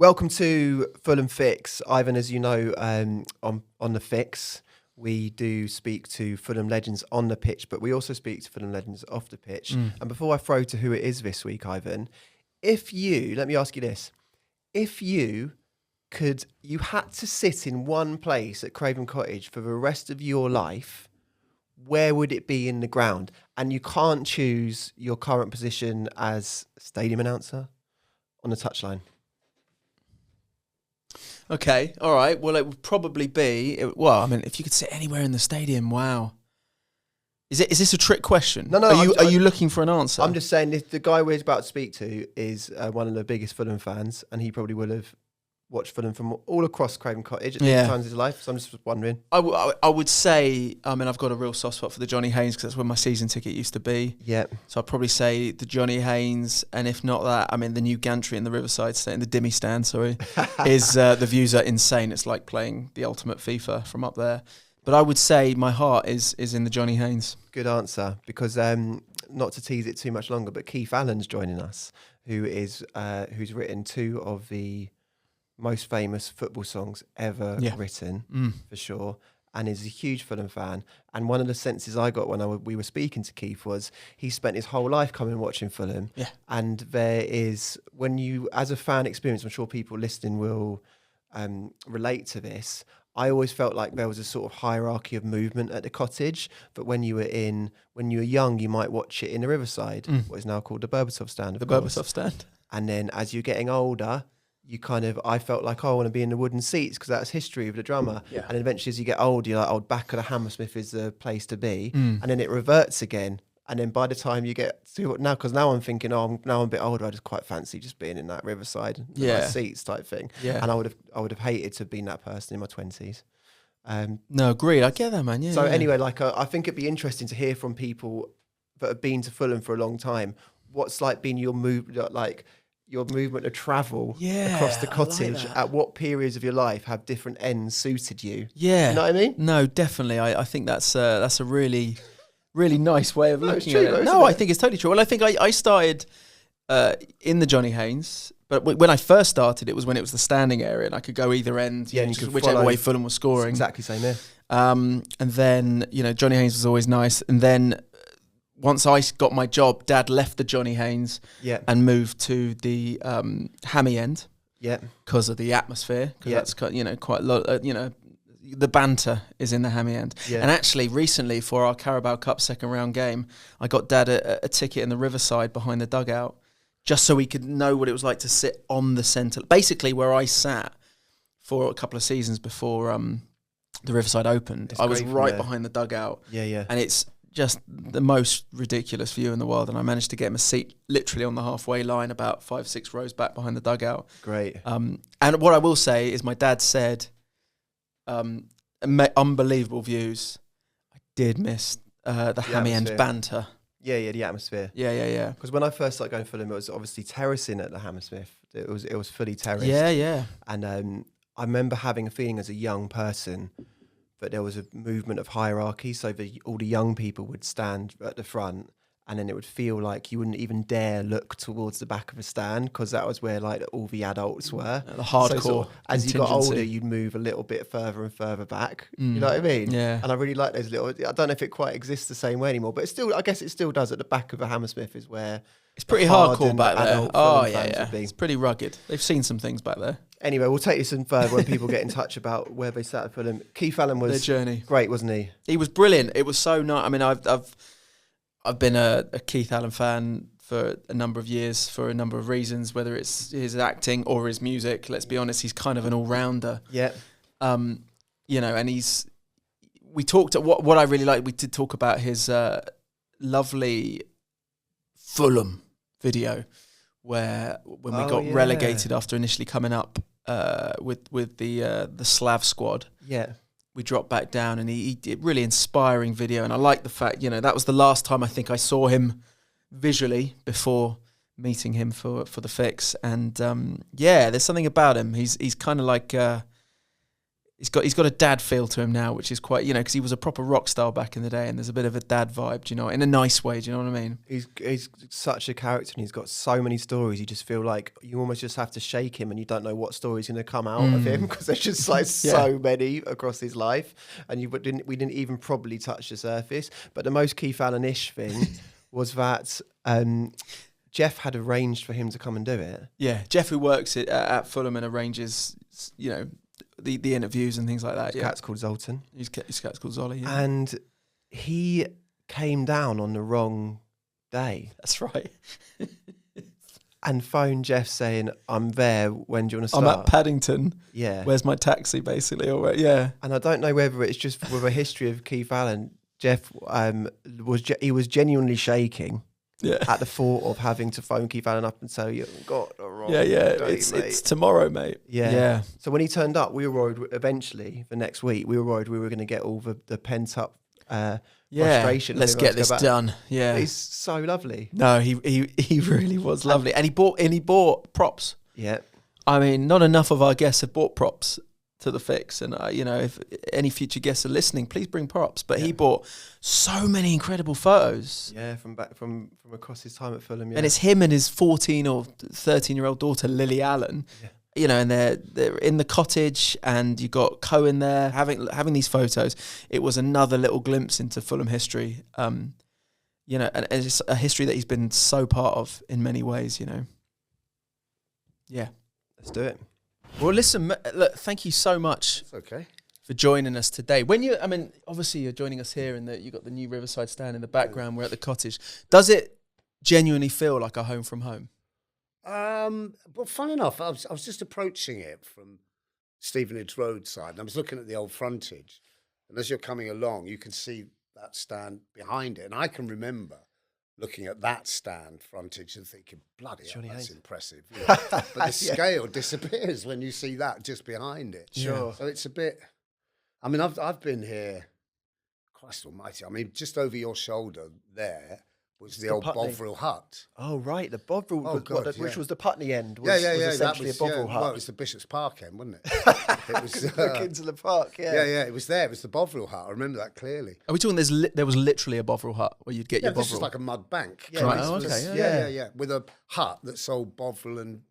Welcome to Fulham Fix. Ivan, as you know, on the Fix, we do speak to Fulham legends on the pitch, but we also speak to Fulham legends off the pitch. And before I throw to who it is this week, Ivan, let me ask you this. If you had to sit in one place at Craven Cottage for the rest of your life, where would it be in the ground? And you can't choose your current position as stadium announcer on the touchline. Okay, all right. Well, it would probably be... if you could sit anywhere in the stadium, wow. Is this a trick question? No. Are you looking for an answer? I'm just saying, the guy we're about to speak to is one of the biggest Fulham fans, and he probably will have watched Fulham from all across Craven Cottage at different times of his life. So I'm just wondering. I would say, I've got a real soft spot for the Johnny Haynes because that's where my season ticket used to be. Yeah. So I'd probably say the Johnny Haynes, and if not that, the new gantry in the Riverside stand, the Dimmy stand, is the views are insane. It's like playing the ultimate FIFA from up there. But I would say my heart is in the Johnny Haynes. Good answer, because not to tease it too much longer, but Keith Allen's joining us, who's written two of the most famous football songs ever written, for sure, and is a huge Fulham fan. And one of the senses I got when we were speaking to Keith was he spent his whole life coming and watching Fulham. Yeah. And there is, when you, as a fan experience, I'm sure people listening will relate to this, I always felt like there was a sort of hierarchy of movement at the Cottage, but when you were young, you might watch it in the Riverside, what is now called the Berbatov stand. The Berbatov stand. And then as you're getting older, I felt like, I want to be in the wooden seats because that's history of the drummer. Yeah. And eventually as you get older, you're like, back of the Hammersmith is the place to be. And then it reverts again. And then by the time you get to now, because now I'm thinking, now I'm a bit older, I just quite fancy just being in that Riverside seats type thing. Yeah. And I would have hated to have been that person in my 20s. No, agreed. I get that, man. Yeah. So anyway, I think it'd be interesting to hear from people that have been to Fulham for a long time. What's been your movement of travel across the Cottage? At what periods of your life have different ends suited you? Yeah. You know what I mean? No, definitely. I think that's a really, really nice way of looking at it. I think it's totally true. Well, I think I started in the Johnny Haynes, but when I first started, it was when it was the standing area, and I could go either end, and you could whichever way Fulham was scoring. Exactly same here. And then, Johnny Haynes was always nice. And then once I got my job, Dad left the Johnny Haynes and moved to the Hammy end. Yeah. Because of the atmosphere. Because that's quite a lot, the banter is in the Hammy end. Yeah. And actually, recently, for our Carabao Cup second round game, I got Dad a ticket in the Riverside behind the dugout, just so he could know what it was like to sit on the centre. Basically, where I sat for a couple of seasons before the Riverside opened, I was right behind the dugout. Yeah. And it's just the most ridiculous view in the world. And I managed to get him a seat literally on the halfway line, about 5-6 rows back behind the dugout. Great. And what I will say is my dad said, unbelievable views. I did miss the Hammy end banter. Yeah, the atmosphere. Yeah. Because when I first started going to Fulham, it was obviously terracing at the Hammersmith. It was fully terraced. Yeah. And I remember having a feeling as a young person that there was a movement of hierarchy. So all the young people would stand at the front, and then it would feel like you wouldn't even dare look towards the back of a stand, because that was where all the adults were. The hardcore. So as you got older, you'd move a little bit further and further back. You know what I mean? Yeah. And I really like those little. I don't know if it quite exists the same way anymore, but I guess it still does. At the back of a Hammersmith is where it's pretty hardcore back there. Oh yeah. It's pretty rugged. They've seen some things back there. Anyway, we'll take this in further when people get in touch about where they sat at Fulham. Keith Allen was their journey. Great, wasn't he? He was brilliant. It was so nice. I mean, I've been a Keith Allen fan for a number of years for a number of reasons, whether it's his acting or his music. Let's be honest, he's kind of an all-rounder. Yeah. And we talked at what I really liked. We did talk about his lovely Fulham video when we got relegated after initially coming up with the Slav squad. Yeah. We dropped back down, and he did really inspiring video. And I like the fact, that was the last time I think I saw him visually before meeting him for the Fix. And there's something about him. He's kind of like he's got a dad feel to him now, which is quite, because he was a proper rock star back in the day, and there's a bit of a dad vibe, do you know, in a nice way, do you know what I mean? He's such a character, and he's got so many stories. You just feel like you almost just have to shake him, and you don't know what story's going to come out of him, because there's just like so many across his life, and we didn't even probably touch the surface. But the most Keith Allen-ish thing was that Jeff had arranged for him to come and do it. Yeah, Jeff, who works at Fulham and arranges, the interviews and things like that. His cat's called Zoltan. His cat's called Zolly. Yeah. And he came down on the wrong day. That's right. And phoned Jeff saying, "I'm there. When do you want to start?" I'm at Paddington. Yeah. Where's my taxi, basically? Yeah. And I don't know whether it's just with a history of Keith Allen. Jeff was genuinely shaking. Yeah. At the thought of having to phone Keith Allen up and say, "You've got the wrong day, it's tomorrow, mate." Yeah. So when he turned up, we were worried. Eventually, the next week, we were worried we were going to get all the pent up frustration. Let's get this done. Yeah, he's so lovely. No, he really was lovely, and he bought props. Yeah, I mean, not enough of our guests have bought props to the fix, and if any future guests are listening, please bring props. But he bought so many incredible photos. Yeah, from across his time at Fulham. Yeah. And it's him and his 14 or 13-year-old daughter Lily Allen. Yeah. And they're in the cottage, and you got Cohen there having these photos. It was another little glimpse into Fulham history. And it's a history that he's been so part of in many ways. Yeah, let's do it. Well, listen, look, thank you so much for joining us today. Obviously you're joining us here, and you've got the new Riverside stand in the background. We're at the cottage. Does it genuinely feel like a home from home? Well, fun enough, I was just approaching it from Stevenage roadside, and I was looking at the old frontage, and as you're coming along, you can see that stand behind it, and I can remember looking at that stand frontage and thinking, bloody hell, that's impressive. Yeah. But the scale disappears when you see that just behind it. Sure. So it's a bit, I've been here, Christ almighty, just over your shoulder there was the old Bovril Hut. Oh, right, the Bovril, which was the Putney end. Was essentially a Bovril Hut. Well, it was the Bishop's Park end, wasn't it? It was look into the park, Yeah, it was there. It was the Bovril Hut. I remember that clearly. Are we talking there was literally a Bovril Hut where you'd get your Bovril? This was like a mud bank. Yeah, right. Okay. Yeah. With a hut that sold Bovril and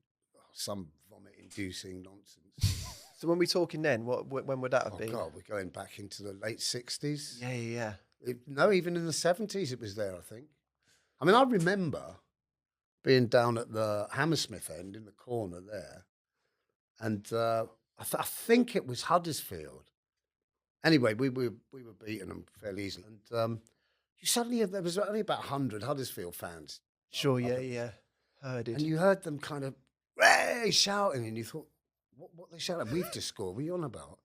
some vomit-inducing nonsense. So when we're talking then, when would that have been? Oh, God, we're going back into the late 60s. Yeah. Even in the 70s it was there, I think. I remember being down at the Hammersmith end in the corner there, and I think it was Huddersfield. Anyway, we were beating them fairly easily, and there was only about 100 Huddersfield fans. Sure, yeah, heard it. And you heard them kind of shouting, and you thought, what they shouting? We've just scored. What are you on about?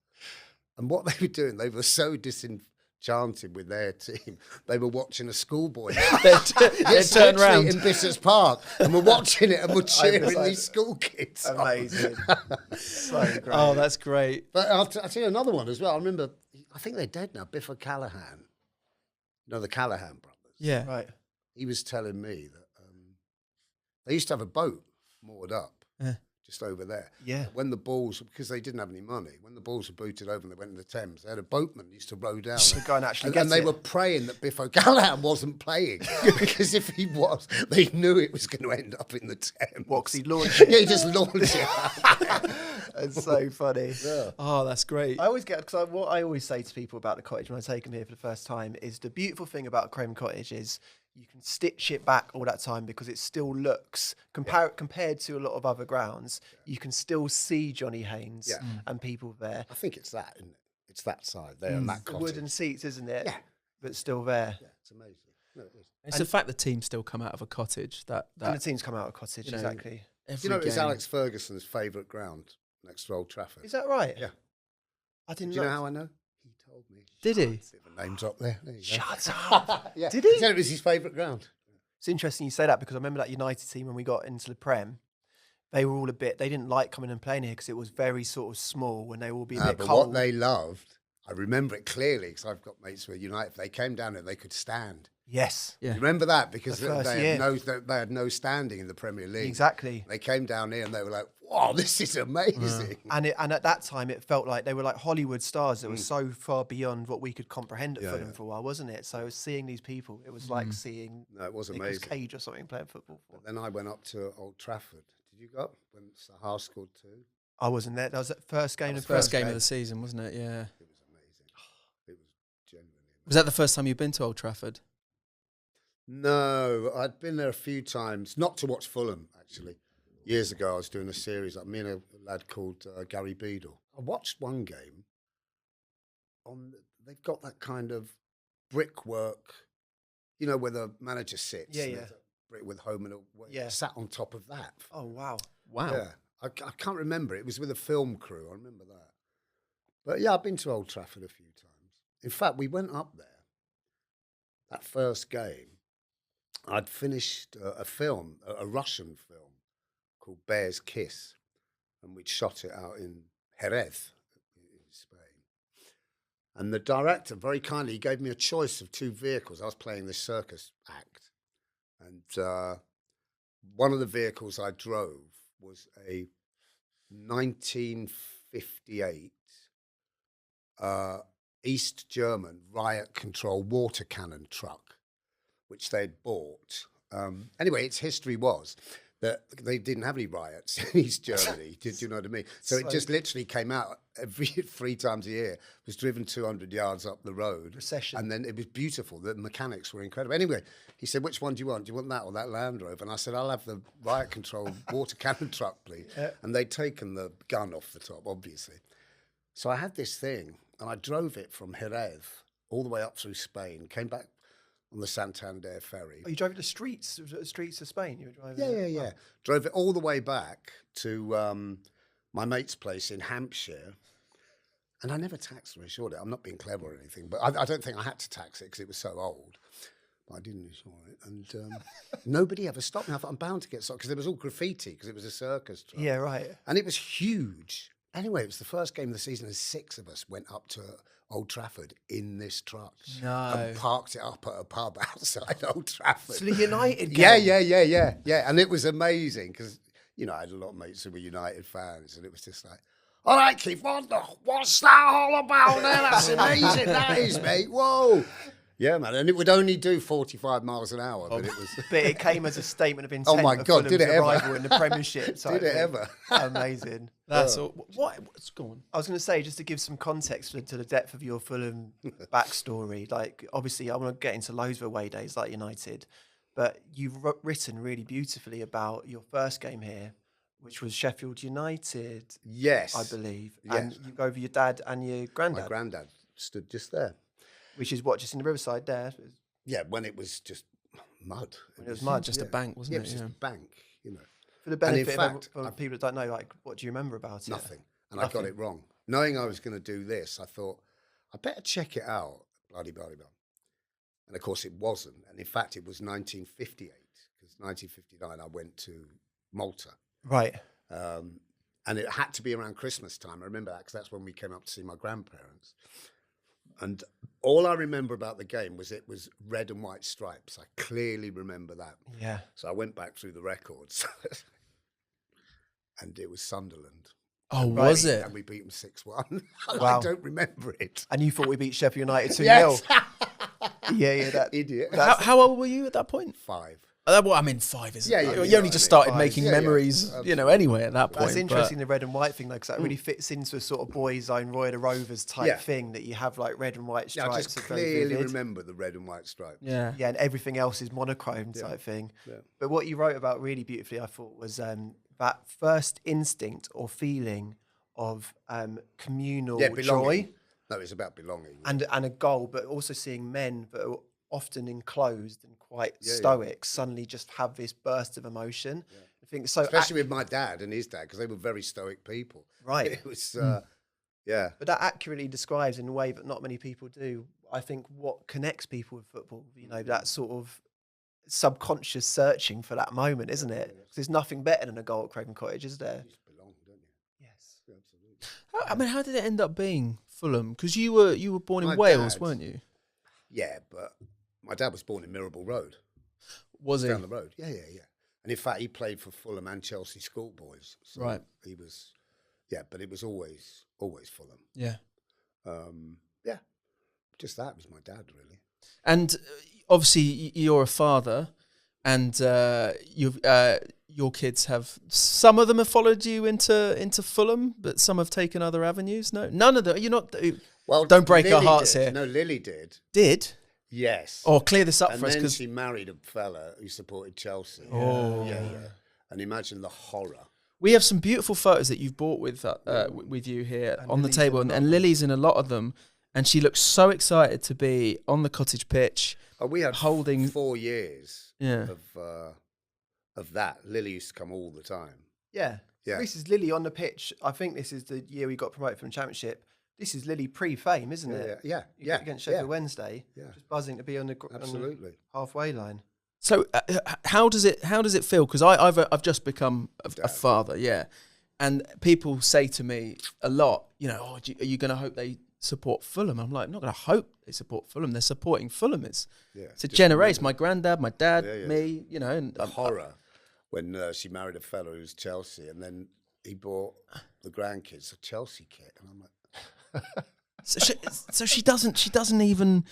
And what they were doing, they were so disenchanted with their team. They were watching a schoolboy. They turned round in Bishop's Park, and we're watching it, and we're cheering these school kids. Amazing. So great. Oh, that's great. But I'll tell you another one as well. I remember, I think they're dead now, Biff O'Callaghan. The Callaghan brothers. Yeah. Right. He was telling me that they used to have a boat moored up. Just over there. Yeah. When the balls, because they didn't have any money, when the balls were booted over and they went in the Thames, they had a boatman used to row down. To go and actually get it. And they were praying that Biff O'Callaghan wasn't playing, because if he was, they knew it was going to end up in the Thames. What, because he'd launch it? Yeah, he just launched it. It's so funny. Yeah. Oh, that's great. I always because what I always say to people about the cottage when I take them here for the first time is the beautiful thing about Creme Cottage is you can stitch it back all that time because it still looks, compared to a lot of other grounds, you can still see Johnny Haynes and people there. I think it's that, isn't it? It's that side there and that cottage. Wooden seats, isn't it? Yeah. But still there. Yeah, it's amazing. No, it is. It's the fact the teams still come out of a cottage. And the teams come out of cottage, exactly. It's Alex Ferguson's favourite ground next to Old Trafford. Is that right? Yeah. I didn't know. Do you know how I know? He told me. Did he? Bit of a name drop there. Shut up. Yeah. Did he? He said it was his favourite ground. It's interesting you say that because I remember that United team when we got into the Prem, they were all they didn't like coming and playing here because it was very sort of small and they will be a bit but cold. what they loved, I remember it clearly because I've got mates who are United. They came down and they could stand. Yes. Yeah. You remember that because The first they had no standing in the Premier League. Exactly. They came down here and they were like, wow, this is amazing. And at that time, it felt like they were like Hollywood stars that were so far beyond what we could comprehend at Fulham for a while, wasn't it? So seeing these people, it was like seeing it was Nicolas amazing. Cage or something playing football. But then I went up to Old Trafford. Did you go up when Sahar scored 2? I wasn't there. That was the first game. First game of the season, wasn't it? Yeah. It was amazing. It was genuinely amazing. Was that the first time you've been to Old Trafford? No, I'd been there a few times, not to watch Fulham, actually. Years ago, I was doing a series, like me and a lad called Gary Beadle. I watched one game. They've got that kind of brickwork, where the manager sits. Yeah. Brick with home and away. Sat on top of that. Oh, wow. Yeah. I can't remember. It was with a film crew. I remember that. But yeah, I've been to Old Trafford a few times. In fact, we went up there. That first game, I'd finished a film, a Russian film called Bear's Kiss, and we'd shot it out in Jerez, in Spain. And the director very kindly gave me a choice of 2 vehicles. I was playing this circus act, and one of the vehicles I drove was a 1958 East German riot control water cannon truck, which they'd bought. Anyway, its history was that they didn't have any riots in East Germany. Did you know what I mean? So it just literally came out every 3 times a year, was driven 200 yards up the road. Procession. And then it was beautiful. The mechanics were incredible. Anyway, he said, which one do you want? Do you want that or that Land Rover? And I said, I'll have the riot control water cannon truck, please. Yeah. And they'd taken the gun off the top, obviously. So I had this thing, and I drove it from Jerez all the way up through Spain, came back on the Santander ferry. Oh, you drove it to streets of Spain? You were driving Yeah. Drove it all the way back to my mate's place in Hampshire. And I never taxed or insured it. I'm not being clever or anything, but I don't think I had to tax it because it was so old. But I didn't insure it. And nobody ever stopped me. I thought, I'm bound to get stopped because there was all graffiti because it was a circus truck. Yeah, right. And it was huge. Anyway, it was the first game of the season and 6 of us went up to Old Trafford in this truck. No. And parked it up at a pub outside Old Trafford. So the United game? Yeah. And it was amazing because, I had a lot of mates who were United fans, and it was just like, all right, Keith, what's that all about there? That's amazing, that is, mate. Whoa. Yeah, man, and it would only do 45 miles an hour, but it was. But it came as a statement of intent. Oh my God, did it arrival ever? in the Premiership? Did it ever? Amazing. That's all. What's going on? I was going to say, just to give some context to the depth of your Fulham backstory. Like, obviously, I want to get into loads of away days like United, but you've written really beautifully about your first game here, which was Sheffield United. Yes, I believe. Yes. And you go over your dad and your granddad. My granddad stood just there. Which is what, just in the riverside there? Yeah, when it was just mud. When it was mud. Just a bank, wasn't it? It was just a bank, For the benefit of people that don't know, like, what do you remember about it? Nothing. And I got it wrong. Knowing I was going to do this, I thought, I better check it out. Bloody. And of course it wasn't. And in fact, it was 1958, because 1959 I went to Malta. Right. And it had to be around Christmas time. I remember that because that's when we came up to see my grandparents. And all I remember about the game was it was red and white stripes. I clearly remember that. Yeah. So I went back through the records, and it was Sunderland. Oh, was it? And we beat them 6-1. Wow. I don't remember it. And you thought we beat Sheffield United 2-0? Yes. Yeah, that idiot. How old were you at that point? 5. Well, I mean, 5 is. Yeah, you only just started 5. making memories, anyway at that point. That's interesting, the red and white thing, though, because that really fits into a sort of boys' own Roy the Rovers type thing, that you have like red and white stripes. I just clearly remember the red and white stripes. Yeah, and everything else is monochrome type thing. Yeah. But what you wrote about really beautifully, I thought, was that first instinct or feeling of communal joy. No, it's about belonging. And a goal, but also seeing men that are often enclosed and quite stoic suddenly just have this burst of emotion. Yeah. I think so, especially with my dad and his dad, because they were very stoic people. Right. It was, But that accurately describes, in a way that not many people do, I think, what connects people with football. That sort of subconscious searching for that moment, isn't it? Because there's nothing better than a goal at Craven Cottage, is there? You just belong, don't you? Yes, absolutely. How did it end up being Fulham? Because you were born in Wales, weren't you? Yeah, but my dad was born in Mirabell Road. Was he? Down the road. Yeah. And in fact, he played for Fulham and Chelsea schoolboys. So right. He was, but it was always Fulham. Yeah. Yeah. Just that was my dad, really. And obviously, you're a father, and your kids have, some of them have followed you into Fulham, but some have taken other avenues. No, none of them. You're not. Well, don't break Lily our hearts did. here. No, Lily did. Did? Yes. Oh, clear this up and for us, then because she married a fella who supported Chelsea. Oh, yeah. And imagine the horror. We have some beautiful photos that you've brought with you here and on the table, and Lily's in a lot of them, and she looks so excited to be on the cottage pitch. Oh, we had holding 4 years of that. Lily used to come all the time. Yeah. This is Lily on the pitch. I think this is the year we got promoted from the Championship. This is Lily pre-fame, isn't it? Yeah. Against Sheffield Wednesday. Yeah. Just buzzing to be on the halfway line. So how does it feel? Because I've just become a father, and people say to me a lot, are you going to hope they support Fulham? I'm like, I'm not going to hope they support Fulham. They're supporting Fulham. It's a generation. My granddad, my dad, me, and the horror when she married a fellow who's Chelsea, and then he bought the grandkids a Chelsea kit, and I'm like. So she doesn't even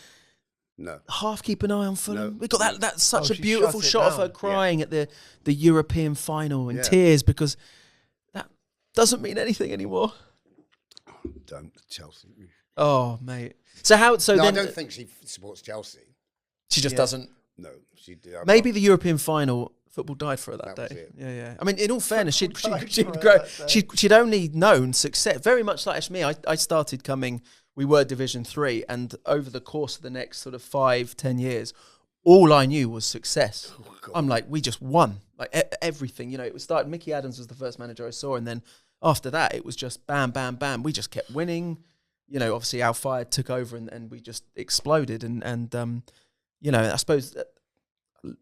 half keep an eye on Fulham. No. We got that's such a beautiful shot of her crying at the European final in tears, because that doesn't mean anything anymore. Don't Chelsea. Oh, mate. So how? So then I don't think she supports Chelsea. She just doesn't. No, she. Maybe the European final. Football died for her that day. Yeah. I mean, in all fairness, she'd only known success. Very much like me, I started coming. We were Division 3, and over the course of the next sort of 5-10 years, all I knew was success. I'm like, we just won, like everything. It was started. Mickey Adams was the first manager I saw, and then after that, it was just bam, bam, bam. We just kept winning. Obviously, Al Fayed took over, and we just exploded. And I suppose.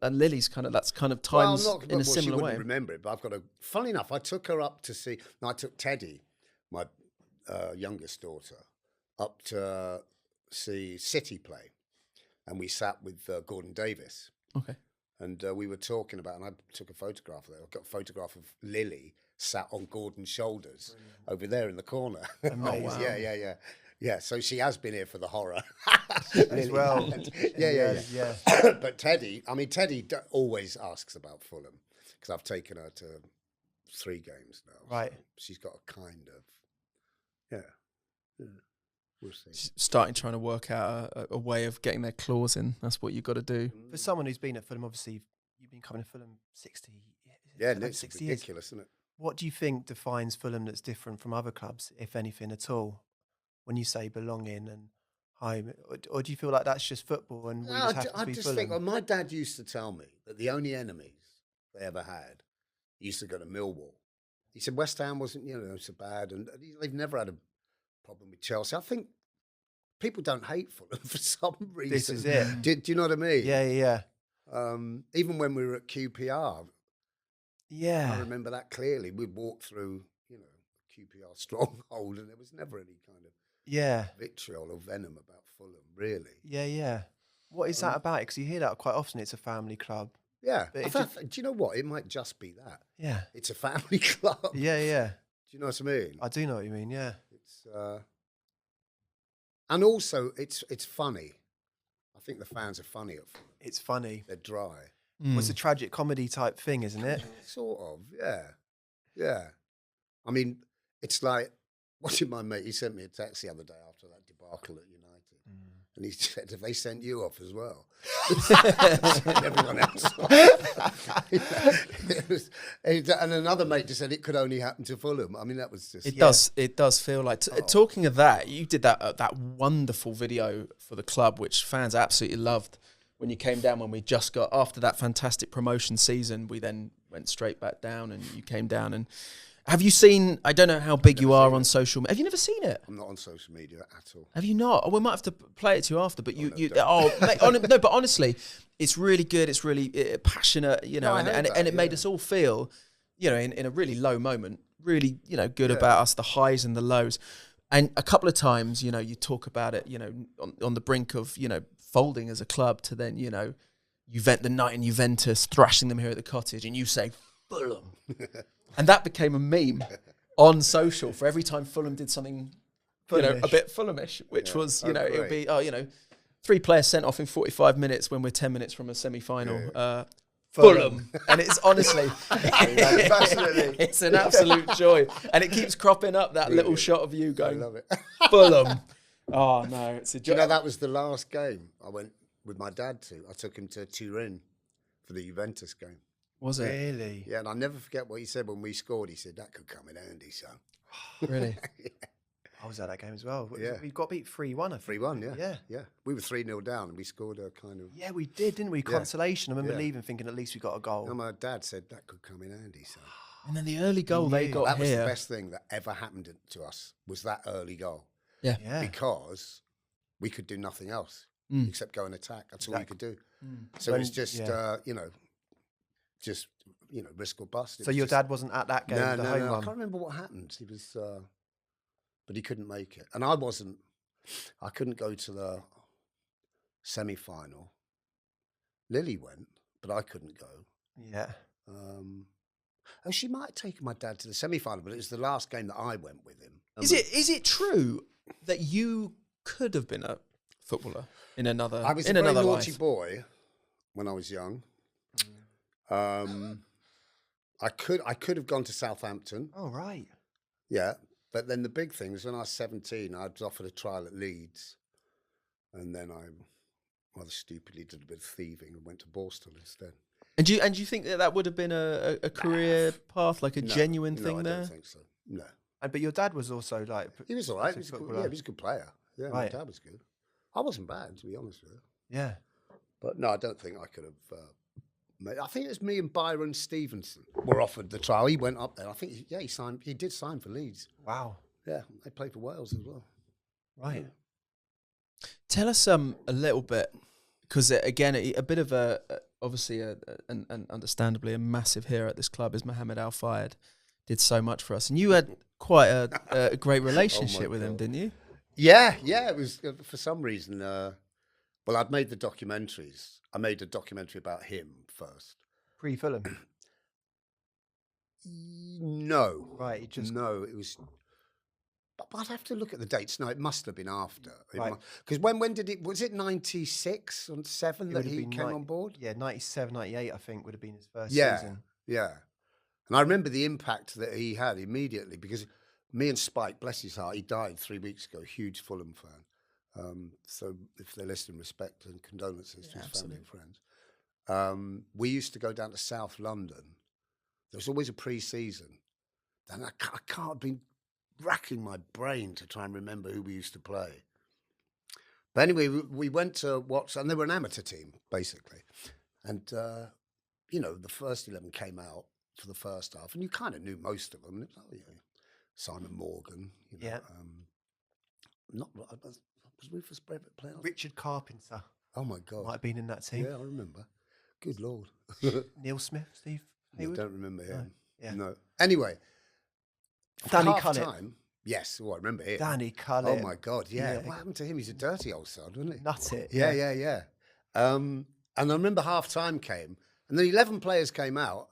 And Lily's that's kind of times in a similar way. She wouldn't remember it, but I've got funny enough, I took her up to see. No, I took Teddy, my youngest daughter, up to see City play, and we sat with Gordon Davis. Okay. And we were talking about, and I took a photograph of it. I got a photograph of Lily sat on Gordon's shoulders over there in the corner. Amazing. Oh, wow. Yeah, so she has been here for the horror as well. Yeah. But Teddy always asks about Fulham, because I've taken her to 3 games now. Right. So she's got a kind of, we'll see. She's trying to work out a way of getting their claws in. That's what you've got to do. For someone who's been at Fulham, obviously, you've been coming to Fulham 60 years. Yeah, it's 60 ridiculous, isn't it? What do you think defines Fulham that's different from other clubs, if anything at all? When you say belonging and home, or do you feel like that's just football and we just have to be Fulham? Think, my dad used to tell me that the only enemies they ever had used to go to Millwall. He said West Ham wasn't, so bad, and they've never had a problem with Chelsea. I think people don't hate Fulham for some reason. This is it. Do you know what I mean? Yeah. Even when we were at QPR, I remember that clearly. We'd walk through, QPR stronghold, and there was never any kind of vitriol or venom about Fulham, really. Yeah. What is that about? Because you hear that quite often. It's a family club. Yeah. Do you know what? It might just be that. Yeah. It's a family club. Yeah. Do you know what I mean? I do know what you mean. Yeah. It's and also it's funny. I think the fans are funny at Fulham. It's funny. They're dry. Well, it's a tragic comedy type thing, isn't it? Sort of. Yeah. I mean, it's like, watching my mate, he sent me a text the other day after that debacle at United. And he said, have they sent you off as well? Everyone else off. And another mate just said it could only happen to Fulham. I mean, that was just... It does feel like... Talking of that, you did that wonderful video for the club, which fans absolutely loved. When you came down, when we just got... After that fantastic promotion season, we then went straight back down, and you came down and... Have you seen? I don't know how big you are on social media. Have you never seen it? I'm not on social media at all. Have you not? Oh, we might have to play it to you after. But no, but honestly, it's really good. It's really passionate, and it made us all feel, in a really low moment, really, good about us, the highs and the lows. And a couple of times, you talk about it, on the brink of, folding as a club to then, the night in Juventus, thrashing them here at the Cottage, and you say Fulham, and that became a meme on social for every time Fulham did something, a bit Fulhamish, which was, it would be, 3 players sent off in 45 minutes when we're 10 minutes from a semi-final. Fulham. And it's honestly, it's an absolute joy. And it keeps cropping up, that little shot of you going, I love it. Fulham. Oh, no, it's a joy. That was the last game I went with my dad to. I took him to Turin for the Juventus game. Was it? Really? Yeah, and I'll never forget what he said when we scored. He said, that could come in handy, son. Really? Yeah. I was at that game as well. Yeah. We got beat 3-1, I think. 3-1, yeah. We were 3-0 down and we scored a kind of... Yeah, we did, didn't we? Consolation. I remember leaving thinking at least we got a goal. And my dad said that could come in handy, son. And then the early goal they got that here. That was the best thing that ever happened to us, was that early goal. Yeah. Because we could do nothing else except go and attack. That's all we could do. So it was just, risk or bust. So your dad wasn't at that game, the home No, I one? can't remember what happened. He was... but he couldn't make it. And I couldn't go to the semi-final. Lily went, but I couldn't go. Yeah. She might have taken my dad to the semi-final, but it was the last game that I went with him. Is it true that you could have been a footballer in another life? I was a very naughty boy when I was young. I could have gone to Southampton. Oh, right. Yeah. But then the big thing was when I was 17, I was offered a trial at Leeds. And then I rather stupidly did a bit of thieving and went to Borstal instead. And do you think that would have been a career path, like a genuine thing there? I don't think so. No. But your dad was also like... He was all right. He was a good player. Yeah, right. My dad was good. I wasn't bad, to be honest with you. Yeah. But no, I don't think I could have... I think it was me and Byron Stevenson were offered the trial. He went up there. I think, he signed. He did sign for Leeds. Wow. Yeah, they played for Wales as well. Right. Yeah. Tell us a little bit, because again, a bit of obviously and understandably a massive hero at this club is Mohamed Al Fayed. Did so much for us, and you had quite a great relationship with him, didn't you? Yeah. It was for some reason. Well, I'd made the documentaries. I made a documentary about him first. Pre-Fulham? No. Right, No, it was... But I'd have to look at the dates. No, it must have been after. Right. Because when did it... Was it 96 and 7 that he came on board? Yeah, 97, 98, I think, would have been his first season. Yeah. And I remember the impact that he had immediately, because me and Spike, bless his heart, he died 3 weeks ago, huge Fulham fan. So if they're listening, respect and condolences to his family and friends. We used to go down to South London. There was always a pre-season. And I can't have been racking my brain to try and remember who we used to play. But anyway, we went to watch, and they were an amateur team, basically. And, the first 11 came out for the first half, and you kind of knew most of them. Simon Morgan, was Rufus Brevett playing? Richard Carpenter. Oh my God. Might have been in that team. Yeah, I remember. Good Lord. Neil Smith, Steve Hayward? I don't remember him. No. Yeah. No. Anyway. Danny Cullett. Yes, I remember him. Danny Cullett. Oh my God, yeah. What happened to him? He's a dirty old sod, wasn't he? Nut it. Yeah. And I remember half time came, and then 11 players came out,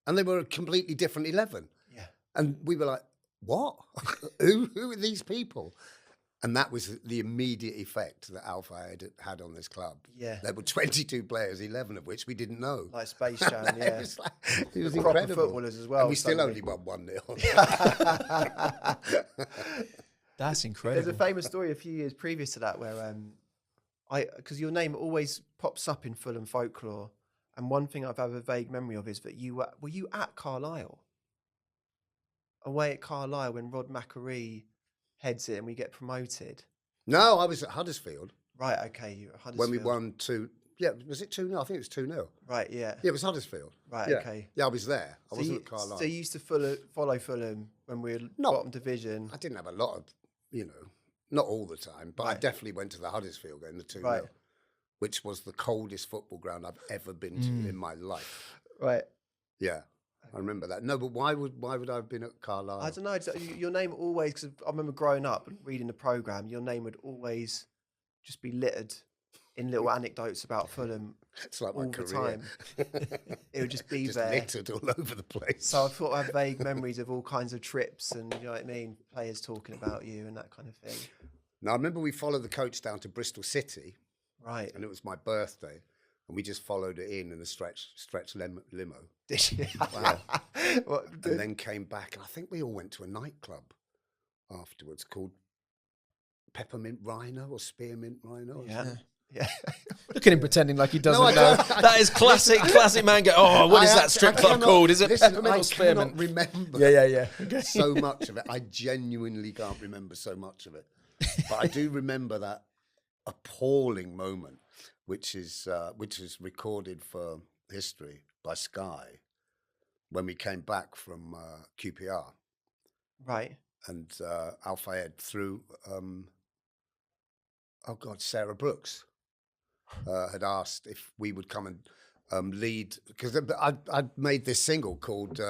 and they were a completely different 11. Yeah. And we were like, what? Who are these people? And that was the immediate effect that Al Fayed had on this club. Yeah. There were 22 players, 11 of which we didn't know. Like Space Jam, yeah. it was proper incredible. Footballers as well. And we still only won 1-0. That's incredible. There's a famous story a few years previous to that where because your name always pops up in Fulham folklore, and one thing I've had a vague memory of is that were you at Carlisle? Away at Carlisle when Rod Macquarie heads it and we get promoted? No, I was at Huddersfield. Right, okay. You were at Huddersfield. When we won 2... Yeah, was it 2-0? I think it was 2-0. Right, yeah. Yeah, it was Huddersfield. Right, okay. Yeah, I was there. I wasn't at Carlisle. So you used to follow Fulham when we were bottom division? I didn't have a lot of, not all the time, but I definitely went to the Huddersfield game, the 2-0, which was the coldest football ground I've ever been to in my life. Right. Yeah. I remember that. No, but why would I have been at Carlisle? I don't know. Your name always, because I remember growing up and reading the programme, your name would always just be littered in little anecdotes about Fulham. It's like all my the career. time. It would just be just there, littered all over the place. So I thought I have vague memories of all kinds of trips, and you know what I mean, players talking about you and that kind of thing. Now I remember we followed the coach down to Bristol City, right? And it was my birthday, and we just followed it in a stretch limo. Did you? Wow. And then came back, and I think we all went to a nightclub afterwards called Peppermint Rhino or Spearmint Rhino. Yeah. Look at him pretending like he doesn't know. That is classic man. What is that strip club called? Is it Peppermint or Spearmint? I cannot remember Okay. so much of it. I genuinely can't remember so much of it. But I do remember that appalling moment, which is recorded for history by Sky when we came back from QPR. Right. And Al Fayed threw, Sarah Brooks had asked if we would come and lead, because I'd made this single called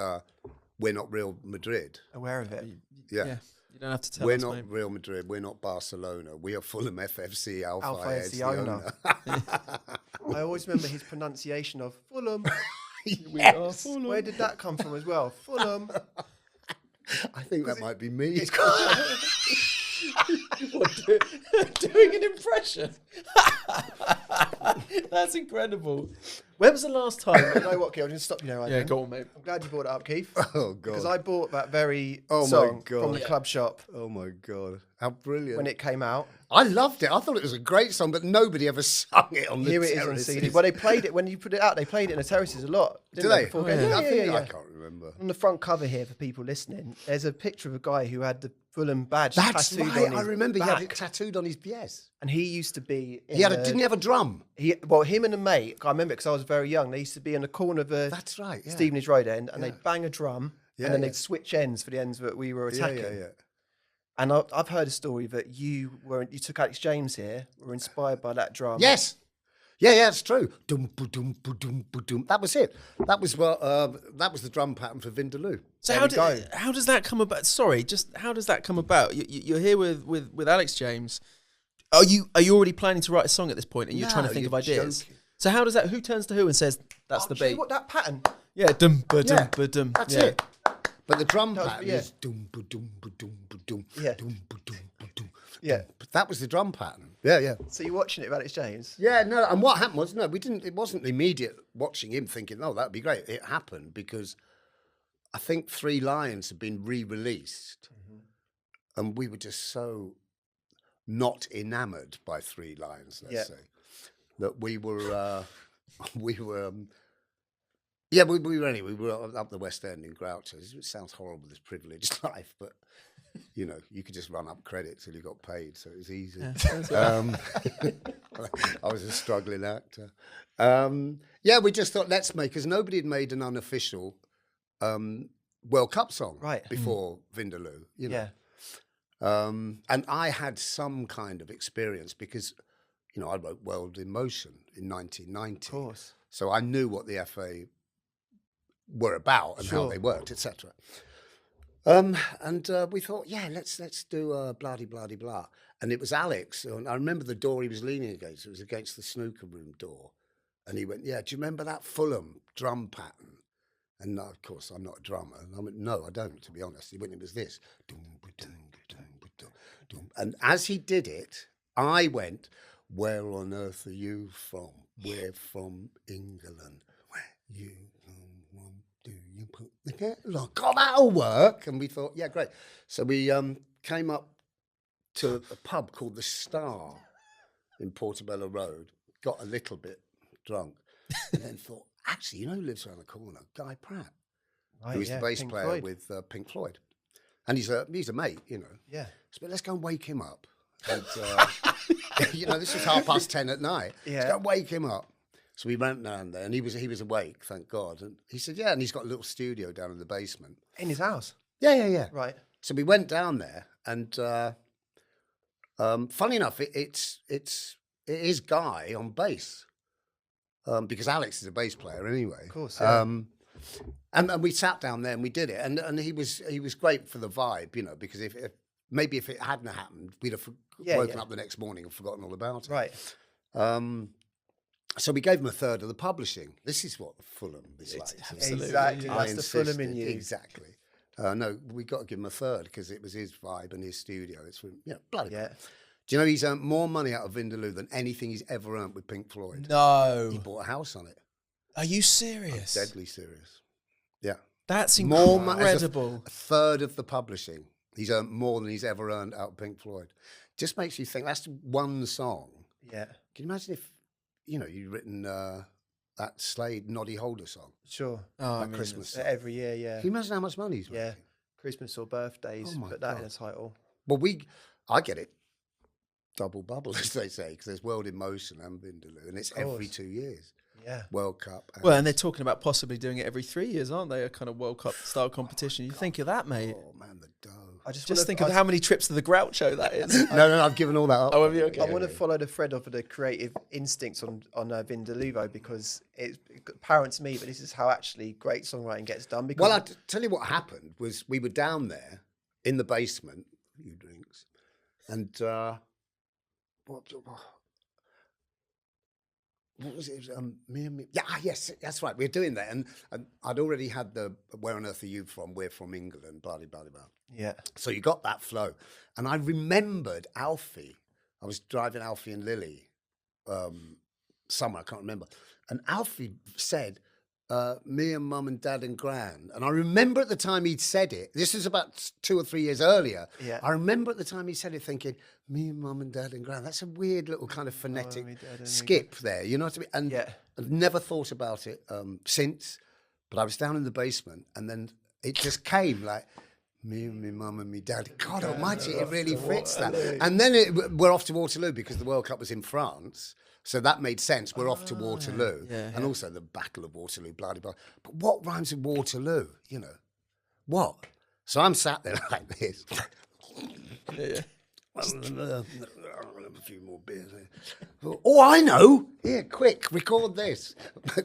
We're Not Real Madrid. Aware of it. Yeah. You don't have to tell We're us. not Mate. Real Madrid. We're not Barcelona. We are Fulham FFC. Al Fayed's Fayed's the owner. I always remember his pronunciation of Fulham. We are Fulham. Where did that come from as well? Fulham. I think that might be me. Doing an impression. That's incredible. When was the last time? You know what, Keith? I'm going to stop you there. Go on, mate. I'm glad you brought it up, Keith. Oh, God. Because I bought that very Oh, my song God. from the club shop Oh, my God. How brilliant. when it came out. I loved it. I thought it was a great song, but nobody ever sung it on the Here it is on terraces. CD. Well, they played it when you put it out. They played it in the terraces a lot. Do they? Before Oh, games? yeah. Yeah. I can't remember. On the front cover here, for people listening, there's a picture of a guy who had the Fulham badge That's tattooed right. on his I remember he back. had it tattooed on his yes. And he used to be. Didn't he have a drum? Him and a mate. I remember because I was very young. They used to be in the corner of the That's right. Yeah. Stevenage Road end, and they'd bang a drum, Yeah, and then yeah. they'd switch ends for the ends that we were attacking. Yeah. And I've heard a story that you took Alex James here, were inspired by that drum. Yes. Yeah, it's true. Dum ba dum ba dum ba dum. That was it. That was the drum pattern for Vindaloo. So how does that come about? Sorry, just how does that come about? You're here with Alex James. Are you already planning to write a song at this point, and you're trying to think of ideas? Joking. So how does that? Who turns to who and says that's the Do you beat? know what that pattern? Yeah, dum ba dum ba dum. That's it. But the drum was- pattern yeah. is dum ba dum ba dum ba dum. Yeah. Dum ba dum ba dum. Yeah. But that was the drum pattern. Yeah. So you're watching it with Alex James? Yeah, no, and what happened was, we didn't, it wasn't immediate watching him thinking, oh, that'd be great. It happened because I think 3 Lions had been re-released, and we were just so not enamoured by 3 Lions, let's say, that we were up the West End in Groucho's. It sounds horrible, this privileged life, but you could just run up credit till you got paid, so it was easy. I was a struggling actor. We just thought, let's make, because nobody had made an unofficial World Cup song before Vindaloo, Yeah. And I had some kind of experience because, I wrote World in Motion in 1990. Of course. So I knew what the FA were about and how they worked, etc. And we thought, let's do blah blah blah. And it was Alex, and I remember the door he was leaning against. It was against the snooker room door, and he went, "Yeah, do you remember that Fulham drum pattern?" And of course, I'm not a drummer. And I went, "No, I don't, to be honest." He went, "It was this." And as he did it, I went, "Where on earth are you from?" "We're from England." "Where you from? Do you put the kettle? God, that'll work." And we thought, yeah, great. So we came up to a pub called The Star in Portobello Road, got a little bit drunk, and then thought, actually, who lives around the corner? Guy Pratt, who's the bass player Floyd. with Pink Floyd. And he's a mate, Yeah. So let's go and wake him up. And, this was 10:30 at night. Yeah. Let's go and wake him up. So we went down there, and he was awake, thank God. And he said, yeah, and he's got a little studio down in the basement. In his house? Yeah. Right. So we went down there, and funny enough, it is Guy on bass, because Alex is a bass player anyway. Of course, yeah. And we sat down there and we did it, and he was great for the vibe, because if it hadn't happened, we'd have woken up the next morning and forgotten all about it. Right. So we gave him a third of the publishing. This is what Fulham is like. Exactly. That's the Fulham in you. Exactly. No, we got to give him a third because it was his vibe and his studio. It's bloody. Yeah. Do you know he's earned more money out of Vindaloo than anything he's ever earned with Pink Floyd? No. He bought a house on it. Are you serious? I'm deadly serious. Yeah. That's incredible. More a third of the publishing. He's earned more than he's ever earned out of Pink Floyd. Just makes you think that's one song. Yeah. Can you imagine if, you'd written that Slade Noddy Holder song? Sure. That Christmas song. Every year, yeah. Can you imagine how much money he's making? Yeah. Christmas or birthdays, put that in a title. Well, I get it. Double bubble, as they say, because there's World in Motion and Vindaloo, and it's every 2 years. Yeah. World Cup. And they're talking about possibly doing it every 3 years, aren't they? A kind of World Cup style competition. You think of that, mate? Oh, man, the dough. I just think of how many trips to the Groucho that is. No, I've given all that up. Oh, have you? Okay. I want to follow the thread of the creative instincts on Vindaloo, because it's apparent to me, but this is how actually great songwriting gets done. Because I'll tell you what happened was we were down there in the basement, a few drinks, and what was it? Me and me. Yeah, yes, that's right. We were doing that, and I'd already had the "Where on Earth Are You From? We're from England." Blah blah blah blah. Yeah. So you got that flow, and I remembered Alfie. I was driving Alfie and Lily, somewhere I can't remember, and Alfie said, "Me and Mum and Dad and Gran." And I remember at the time he'd said it. This is about 2 or 3 years earlier. Yeah. I remember at the time he said it, thinking, "Me and Mum and Dad and Gran." That's a weird little kind of phonetic skip there. You know what I mean? And I've never thought about it since. But I was down in the basement, and then it just came like, "Me and me mum and me dad." God almighty, it really fits that. And then we're off to Waterloo because the World Cup was in France. So that made sense. We're off to Waterloo. And also the Battle of Waterloo, blah, blah, blah. But what rhymes with Waterloo, What? So I'm sat there like this. A few more beers. Oh, I know. Here, quick, record this.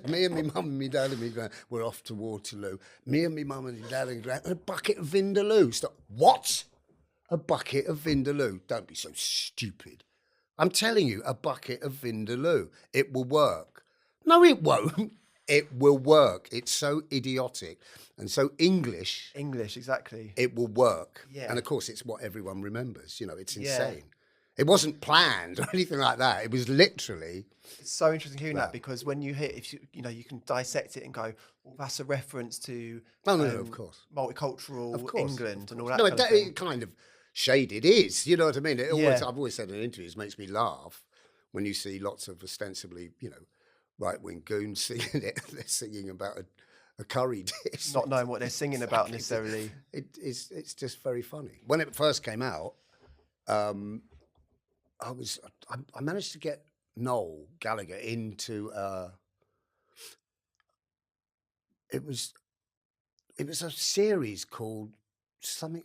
Me and me mum and me dad and me gran, we're off to Waterloo. Me and me mum and me dad and gran, a bucket of Vindaloo. Stop. What? A bucket of Vindaloo? Don't be so stupid. I'm telling you, a bucket of Vindaloo. It will work. No, it won't. It will work. It's so idiotic and so English. English, exactly. It will work. Yeah. And of course, it's what everyone remembers. It's insane. It wasn't planned or anything like that. It was literally. It's so interesting hearing that, because when you hear, if you can dissect it and go, well, that's a reference to no, of course, multicultural England and all that. No, kind of thing. It kind of shaded is. You know what I mean? I've always said in interviews, it makes me laugh when you see lots of ostensibly, right-wing goons singing it. They're singing about a curry dish, not knowing what they're singing about necessarily. It's just very funny. When it first came out, I managed to get Noel Gallagher into it was a series called something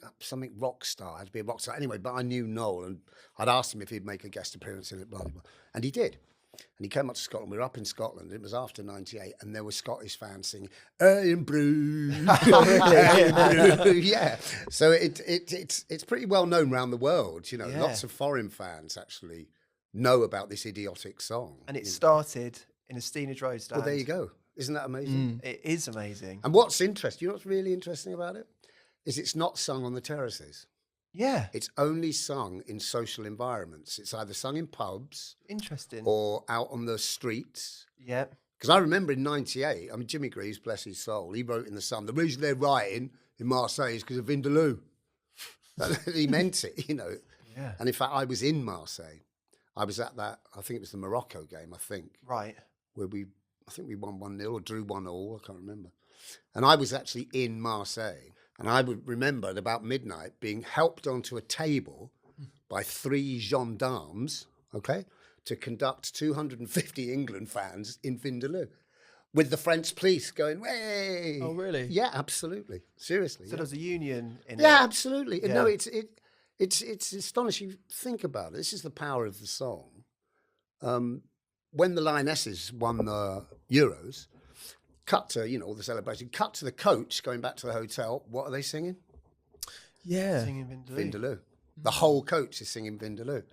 Rockstar. It had to be a rock star anyway. But I knew Noel, and I'd asked him if he'd make a guest appearance in it, blah, blah, blah. And he did. And he came up to Scotland. We were up in Scotland. It was after '98, and there were Scottish fans singing "Iron Brew." Yeah. So it's pretty well known around the world. Lots of foreign fans actually know about this idiotic song. And it started in a Stevenage Road stand. Well, there you go. Isn't that amazing? It is amazing. And what's interesting? You know what's really interesting about it? Is it's not sung on the terraces. Yeah. It's only sung in social environments. It's either sung in pubs. Interesting. Or out on the streets. Yeah. Because I remember in '98, Jimmy Greaves, bless his soul, he wrote in The Sun, the reason they're rioting in Marseille is because of Vindaloo. He meant it, Yeah. And in fact, I was in Marseille. I was at that, I think it was the Morocco game, Right. Where we won 1-0 or drew 1-1, I can't remember. And I was actually in Marseille. And I would remember at about midnight being helped onto a table by 3 gendarmes, to conduct 250 England fans in Vindaloo, with the French police going, "Way!" Oh, really? Yeah, absolutely. Seriously. So there's a union in it. Yeah, absolutely. Yeah. No, it's astonishing. Think about it. This is the power of the song. When the Lionesses won the Euros, cut to, all the celebration, cut to the coach going back to the hotel. What are they singing? Yeah. Singing Vindaloo. Vindaloo. The whole coach is singing Vindaloo.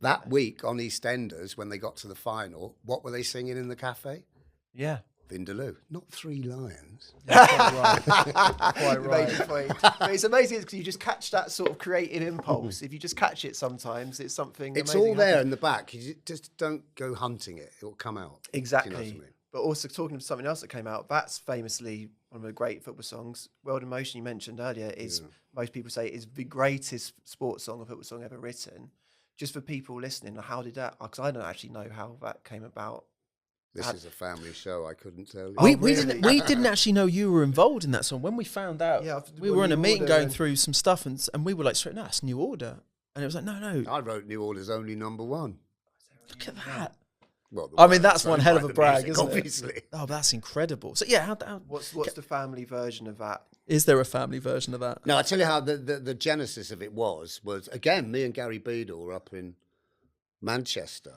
that week on EastEnders, when they got to the final, what were they singing in the cafe? Yeah. Vindaloo, not Three Lions. Yeah, quite right. Major point. But it's amazing because you just catch that sort of creative impulse. If you just catch it sometimes, it's something It's amazing all there happens. in the back. You just don't go hunting it. It'll come out. Exactly. Do you know what I mean? But also talking to something else that came out, that's famously one of the great football songs. World in Motion, you mentioned earlier, is most people say is the greatest sports song or football song ever written. Just for people listening, how did that? Because I don't actually know how that came about. This is a family show. I couldn't tell you. We didn't actually know you were involved in that song. When we found out, we were in a meeting going through some stuff, and we were like, no, it's New Order. And it was like, no. I wrote New Order's only number one. Look at that. Well, I mean, that's one hell of a brag, music, isn't obviously. it? Oh, that's incredible. So yeah, What's the family version of that? Is there a family version of that? No, I tell you how the genesis of it was again, me and Gary Beadle were up in Manchester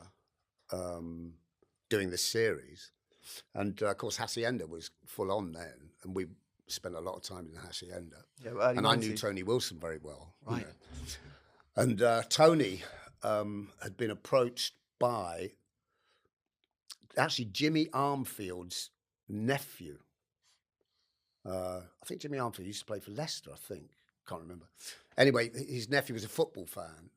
doing this series. And of course, Hacienda was full on then, and we spent a lot of time in Hacienda. Yeah, and I knew Tony Wilson very well. Right. You know. And Tony had been approached by actually Jimmy Armfield's nephew. I think Jimmy Armfield used to play for Leicester, I think. Can't remember. Anyway, his nephew was a football fan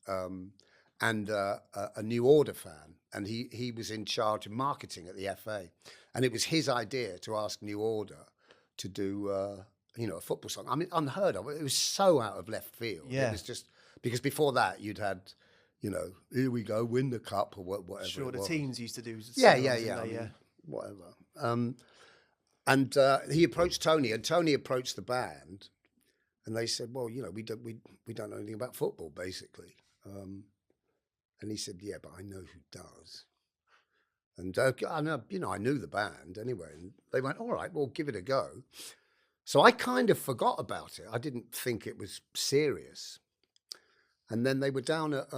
and a New Order fan. And he was in charge of marketing at the FA. And it was his idea to ask New Order to do, a football song. I mean, unheard of. It was so out of left field. Yeah. It was just, because before that, you'd had, here we go, win the cup or whatever. Sure, the teams used to do. Yeah. Whatever. And he approached Tony, and Tony approached the band, and they said, "Well, we don't know anything about football, basically." And he said, "Yeah, but I know who does." And I know, I knew the band anyway, and they went, "All right, well, give it a go." So I kind of forgot about it. I didn't think it was serious. And then they were down at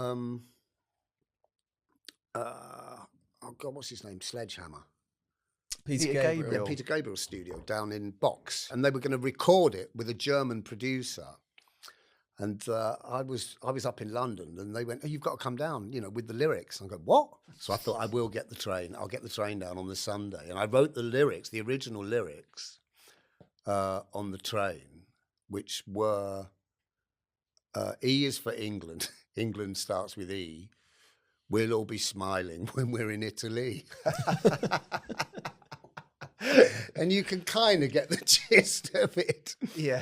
what's his name? Sledgehammer. Peter Gabriel. Yeah, Peter Gabriel's studio down in Box. And they were going to record it with a German producer. And I was up in London, and they went, "Oh, you've got to come down, with the lyrics." And I go, "What?" So I thought, I will get the train. I'll get the train down on the Sunday. And I wrote the lyrics, the original lyrics, on the train, which were, E is for England. England starts with E. We'll all be smiling when we're in Italy. And you can kind of get the gist of it. Yeah.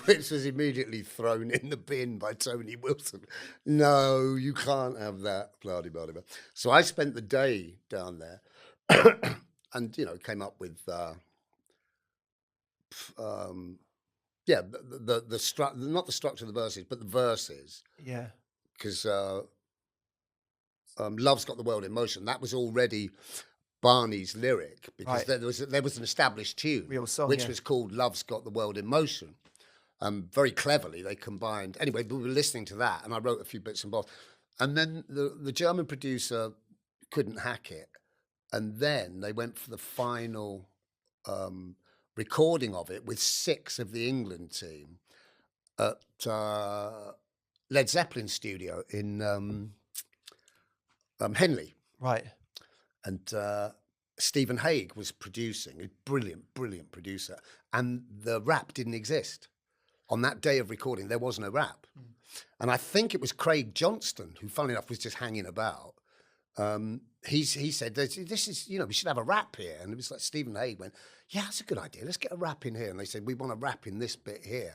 Which was immediately thrown in the bin by Tony Wilson. No, you can't have that. Blah, blah, blah. So I spent the day down there and, came up with, not the structure of the verses, but the verses. Yeah. Because Love's Got the World in Motion, that was already Barney's lyric, because there was an established tune, real song, which was called Love's Got the World in Motion. Very cleverly, they combined. Anyway, we were listening to that, and I wrote a few bits and bobs. And then the German producer couldn't hack it. And then they went for the final recording of it with 6 of the England team at Led Zeppelin studio in Henley. Right. And Stephen Hague was producing, a brilliant, brilliant producer. And the rap didn't exist. On that day of recording, there was no rap. And I think it was Craig Johnston, who, funnily enough, was just hanging about. He said, "This is, we should have a rap here." And it was like Stephen Hague went, "Yeah, that's a good idea. Let's get a rap in here." And they said, "We want a rap in this bit here."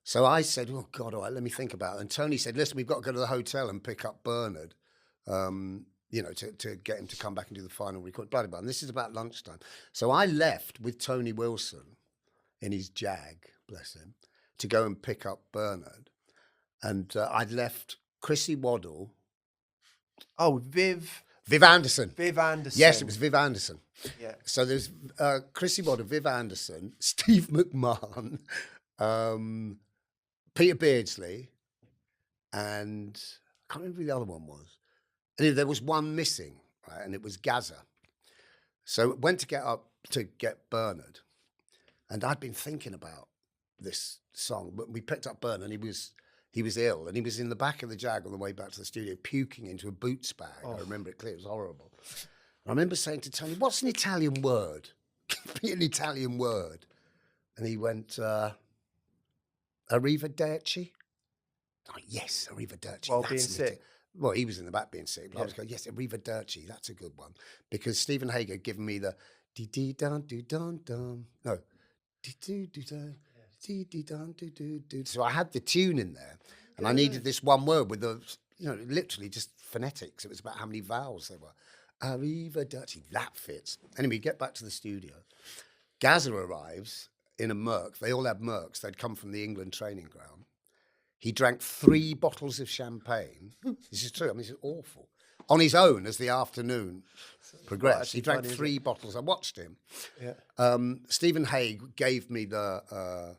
So I said, "Oh, God, all right, let me think about it." And Tony said, "Listen, we've got to go to the hotel and pick up Bernard, to get him to come back and do the final record, blah, blah, blah." And this is about lunchtime. So I left with Tony Wilson in his Jag, bless him, to go and pick up Bernard. And I'd left Chrissy Waddle. Oh, Viv Anderson. Viv Anderson. Yes, it was Viv Anderson. Yeah. So there's Chrissy Waddle, Viv Anderson, Steve McMahon, Peter Beardsley, and I can't remember who the other one was. And there was one missing, right, and it was Gaza. So went to get Bernard, and I'd been thinking about this song, but we picked up Bernard, and he was ill, and he was in the back of the Jag on the way back to the studio, puking into a boots bag. I remember it clear. It was horrible. I remember saying to Tony, "What's an Italian word? Give me an Italian word." And he went, "Arrivederci." Oh, yes, arrivederci. While being sick. Well, he was in the back being sick. But I was going, yes, arrivederci. That's a good one. Because Stephen Hague had given me the dee-dee-dun-doo-dun-dun. No. Dee-doo-doo-dun. Dee-dee-dun-doo-doo-doo. So I had the tune in there. And I needed this one word with the, literally just phonetics. It was about how many vowels there were. Arrivederci. That fits. Anyway, get back to the studio. Gazza arrives in a Merc. They all had Mercs. They'd come from the England training ground. He drank 3 bottles of champagne. This is true. I mean, this is awful. On his own, as the afternoon progressed, he drank 3 bottles. I watched him. Yeah. Stephen Hague gave me the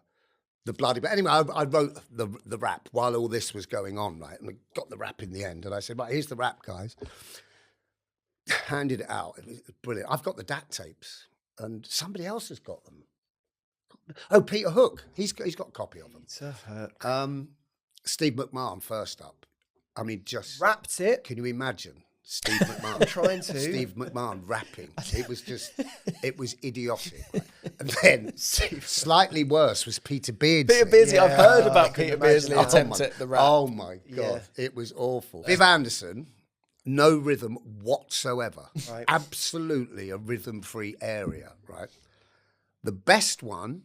bloody. But anyway, I wrote the rap while all this was going on, right? And we got the rap in the end. And I said, right, here's the rap, guys. Handed it out. It was brilliant. I've got the DAT tapes, and somebody else has got them. Oh, Peter Hook. He's got a copy of them. Peter Hook. Steve McMahon first up. I mean, just rapped it. Can you imagine Steve McMahon trying to Steve McMahon rapping? It was idiotic. Right? And then slightly worse was Peter Beardsley. Peter Beardsley. I've heard about Peter Beardsley attempt at the rap. Oh my god, it was awful. Viv Anderson, no rhythm whatsoever. Right. Absolutely a rhythm-free area. Right. The best one,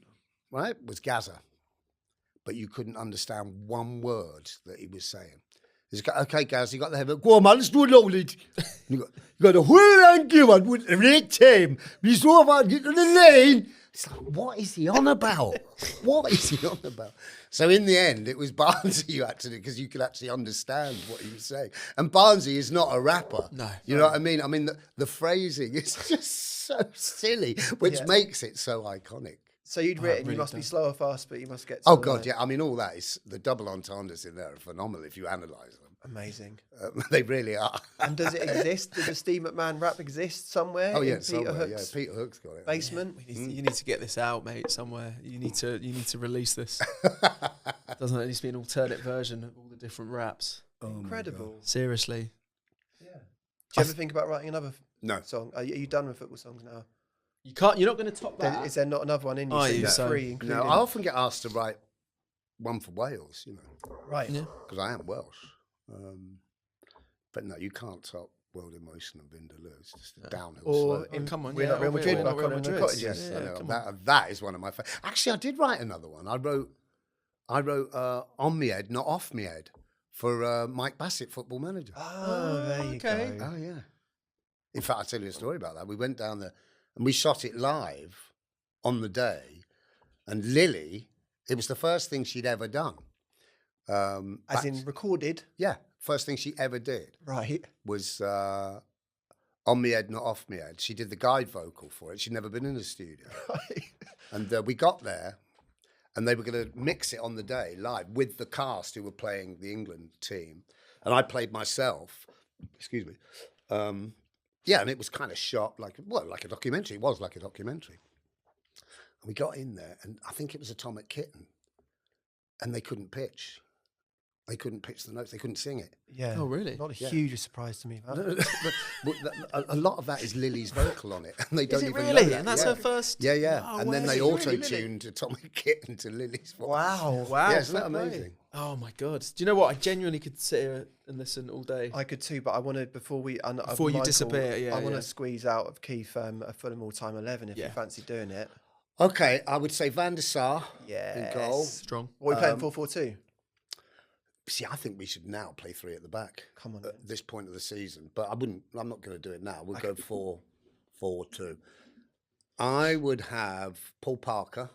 right, was Gazza. But you couldn't understand one word that he was saying. He's got, okay, Gaz, you got the head. Go on, man, let's do it all. You got the whole argument with the red team. We saw about get to the lane. It's like, what is he on about? What is he on about? So in the end, it was Barnesy you had to do because you could actually understand what he was saying. And Barnesy is not a rapper. No. You know what I mean? I mean, the phrasing is just so silly, which makes it so iconic. So you'd written, really you must be slow or fast, but you must get... Oh, God, yeah. I mean, all that is... The double entendres in there are phenomenal if you analyse them. Amazing. They really are. And does it exist? Does the Steve McMahon rap exist somewhere? Oh, yeah, Peter Hook's Peter Hook's got it. Basement? Yeah, you need to get this out, mate, somewhere. You need to release this. Doesn't it need to be an alternate version of all the different raps? Incredible. Seriously. Yeah. Do you ever think about writing another song? Are you done with football songs now? You can't. You're not going to top that. Is there not another one in you? Three, including... No, I often get asked to write one for Wales, Right. Because I am Welsh. But no, you can't top World in Motion and Vindaloo. It's just a downhill slope. Come on, we're not Real Madrid, back on Madrid. The cottages. Yes, that is one of my favorites. Actually, I did write another one. I wrote On Me Head, Not Off Me Head for Mike Bassett, Football Manager. Oh, there you go. Oh, yeah. In fact, I'll tell you a story about that. We went down there and we shot it live on the day. And Lily, it was the first thing she'd ever done. As in recorded? Yeah. First thing she ever did. Right. Was On Me Head, Not Off Me Head. She did the guide vocal for it. She'd never been in a studio. Right. And we got there and they were going to mix it on the day live with the cast who were playing the England team. And I played myself. Excuse me. Yeah, and it was kind of shot like a documentary. It was like a documentary. And we got in there, and I think it was Atomic Kitten, and they couldn't pitch. They couldn't pitch the notes. They couldn't sing it. Yeah. Oh, really? Not a huge surprise to me. A lot of that is Lily's vocal on it, and they don't even really? know that. And that's her first. Yeah. Oh, and then they auto-tuned Atomic Kitten to Lily's voice. Wow. Yeah, isn't that amazing? Oh my God! Do you know what? I genuinely could sit here and listen all day. I could too, but I want to before you disappear. Yeah, I want to squeeze out of Keith a Fulham all-time 11 if you fancy doing it. Okay, I would say Van der Sar in goal. Strong. What are we playing 4-4-2? See, I think we should now play 3 at the back. Come on, at this point of the season, but I'm not going to do it now. We'll go 4-4-2. I would have Paul Parker.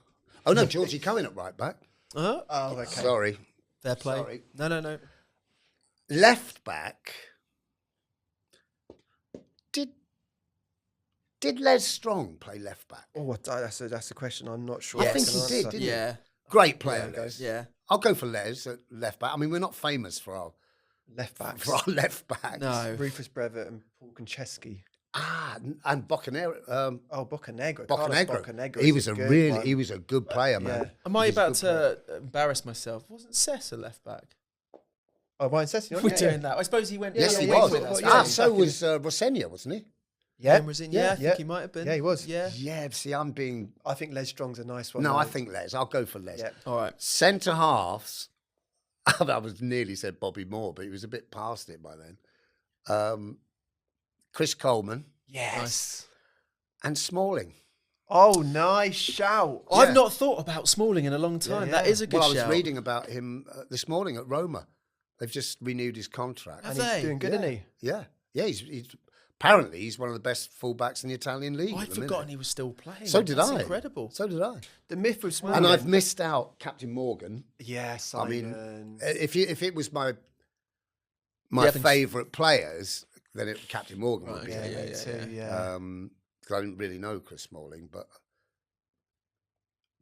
Oh no, Georgie Cohen at right back. Oh, okay. Sorry. Fair play. Sorry. No. Left back. Did Les Strong play left back? Oh, that's a question I'm not sure. I think he did, didn't he? Yeah. Great player, Les. Yeah. I'll go for Les at left back. I mean, we're not famous for our left backs. For our left backs. No. Rufus Brevet and Paul Konchesky. And Boccanero. Boccanegro. He was a good player, man. Am I about to embarrass myself? Wasn't Cess a left back? Oh, Ryan Sessegnon. We're doing that. I suppose he went. Yes, he away was. with us. So was Rosenia, wasn't he? Yeah. I think he might have been. Yeah, he was. Yeah. Yeah, see, I think Les Strong's a nice one. No, though. I think Les. I'll go for Les. Yeah. All right. Centre halves. I was nearly said Bobby Moore, but he was a bit past it by then. Chris Coleman. Yes. Nice. And Smalling. Oh, nice shout. Yeah. I've not thought about Smalling in a long time. That is a good shout. I was reading about him this morning at Roma. They've just renewed his contract. And he's doing good, isn't he? Yeah. Yeah, he's apparently he's one of the best fullbacks in the Italian league. I'd forgotten he was still playing. So did I. Incredible. So did I. The myth with Smalling. And I've missed out Captain Morgan. Yeah, Simon. I mean, if it was my favourite players, then Captain Morgan would be. Yeah. Because I didn't really know Chris Smalling, but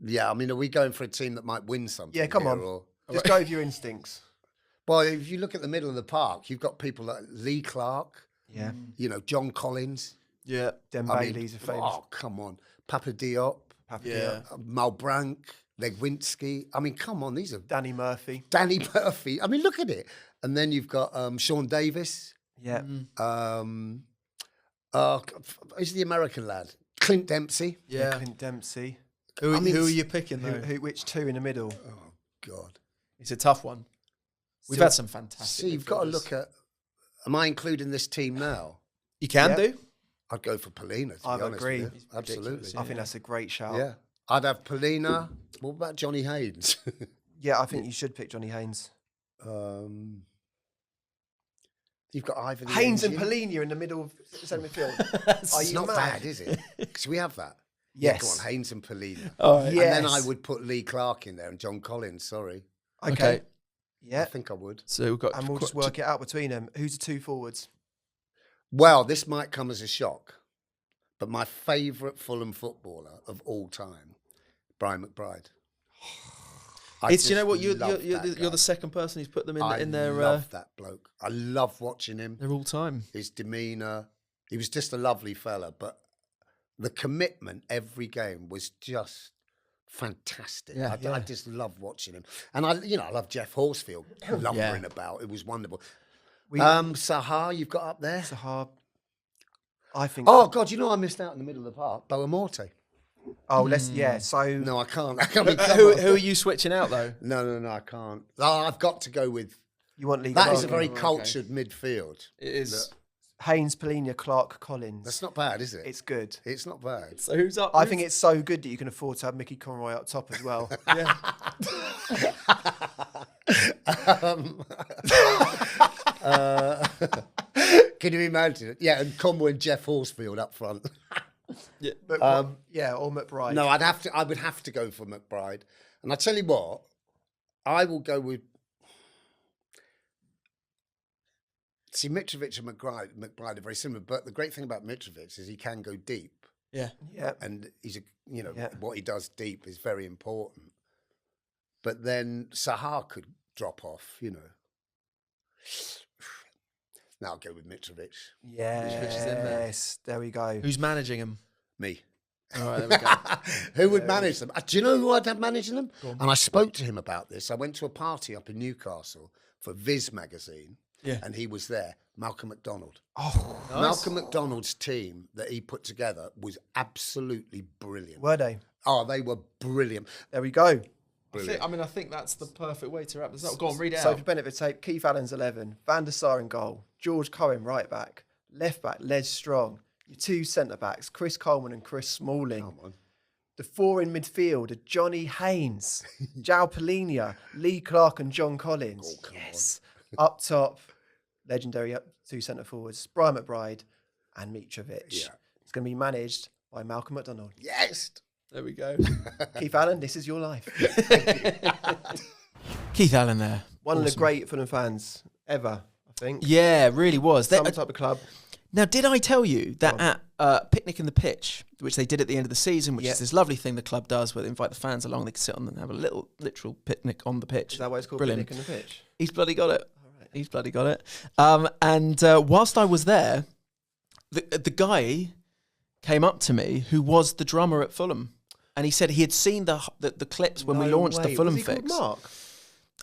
yeah, I mean, are we going for a team that might win something? Yeah, come on. Just go with your instincts. Well, if you look at the middle of the park, you've got people like Lee Clark. Yeah. John Collins. Yeah. Bailey's a famous. Oh, come on. Papa Diop. Malbranc. Legwinski. I mean, come on. These are... Danny Murphy. I mean, look at it. And then you've got Sean Davis. Yeah. Who's the American lad? Clint Dempsey. Yeah. Clint Dempsey. Who are you picking, though? Which two in the middle? Oh, God. It's a tough one. We've had some fantastic. See, you've got to look at... Am I including this team now? You can do. I'd go for Polina, to be honest agree. with you. Absolutely. I think that's a great shout. Yeah. I'd have Polina. What about Johnny Haynes? Yeah, I think you should pick Johnny Haynes. You've got Ivan Haynes and Polina in the middle of centre midfield. It's not bad, is it? Because we have that. Yes. Yeah, come on, Haynes and Polina. Oh, yes. And then I would put Lee Clark in there and John Collins, sorry. Okay. Yeah. I think I would. So we've got... And we'll just work it out between them. Who's the two forwards? Well, this might come as a shock, but my favourite Fulham footballer of all time, Brian McBride. You know what? You're the second person who's put them in their... I love that bloke. I love watching him. They're all time. His demeanour. He was just a lovely fella, but the commitment every game was just fantastic. Yeah, I just love watching him. And I love Jeff Horsfield lumbering about. It was wonderful. Sahar, you've got up there? Sahar, I think... Oh, God, I missed out in the middle of the park. Boa Morte. Oh, so... No, I can't. Who are you switching out, though? No, I can't. I've got to go with... You want Lee That Clark? is a very cultured midfield. It is. Haynes, Polina, Clark, Collins. That's not bad, is it? It's good. It's not bad. So who's up? I think it's so good that you can afford to have Mickey Conroy up top as well. Yeah. Can you imagine it? Yeah, and Conroy and Jeff Horsfield up front. Yeah, or McBride. No, I would have to go for McBride. And I tell you what, I will go with... See, Mitrovic and McBride are very similar, but the great thing about Mitrovic is he can go deep. Yeah. And he's what he does deep is very important. But then Sahar could drop off, Now I'll go with Mitrovic. Yes, there we go. Who's managing him? Me. All right, there we go. Who would manage them? Do you know who I'd have managing them? And I spoke to him about this. I went to a party up in Newcastle for Viz magazine. Yeah. And he was there, Malcolm McDonald. Oh, nice. Malcolm McDonald's team that he put together was absolutely brilliant. Were they? Oh, they were brilliant. There we go. I think that's the perfect way to wrap this up. Go on, read it So out. for benefit tape, Keith Allen's 11, Van der Sar in goal, George Cohen right back, left back Les Strong, your two centre backs, Chris Coleman and Chris Smalling. Come on. The four in midfield are Johnny Haynes, João Polina, Lee Clark and John Collins. Oh, come Up top, legendary two centre forwards, Brian McBride and Mitrovic. Yeah. It's going to be managed by Malcolm McDonald. Yes. There we go. Keith Allen, this is your life. Keith Allen there. One of the great Fulham fans ever, I think. Yeah, really was. Some type of club. Now, did I tell you that at Picnic in the Pitch, which they did at the end of the season, which is this lovely thing the club does where they invite the fans along, they can sit on and have a little literal picnic on the pitch. Is that why it's called Brilliant. Picnic in the Pitch? He's bloody got it. He's bloody got it. And whilst I was there, the guy came up to me who was the drummer at Fulham. And he said he had seen the clips when we launched the Fulham Fix. Mark?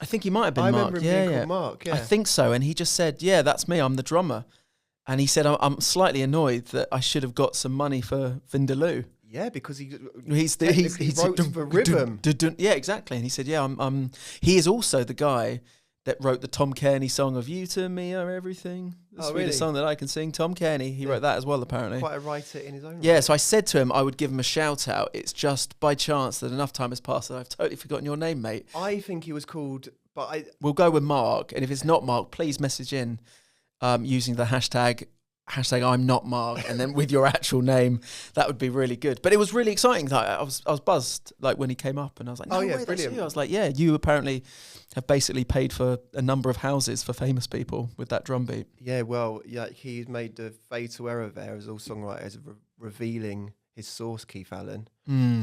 I think he might have been I Mark. remember him being called Mark, yeah. I think so. And he just said, yeah, that's me. I'm the drummer. And he said, I'm slightly annoyed that I should have got some money for Vindaloo. Yeah, because he wrote the rhythm. Yeah, exactly. And he said, yeah, he is also the guy that wrote the Tom Kearney song of "You to Me Are Everything," the sweetest song that I can sing. Tom Kearney, he wrote that as well, apparently. Quite a writer in his own right. Yeah, so I said to him I would give him a shout out. It's just by chance that enough time has passed that I've totally forgotten your name, mate. I think he was called, but we'll go with Mark, and if it's not Mark, please message in using the hashtag I'm not Mark, and then with your actual name. That would be really good. But it was really exciting. I was buzzed like when he came up, and I was like, no way, that's you. I was like, yeah, you apparently have basically paid for a number of houses for famous people with that drum beat. Yeah, well, yeah, he's made the fatal error there, as all songwriters, revealing his source, Keith Allen.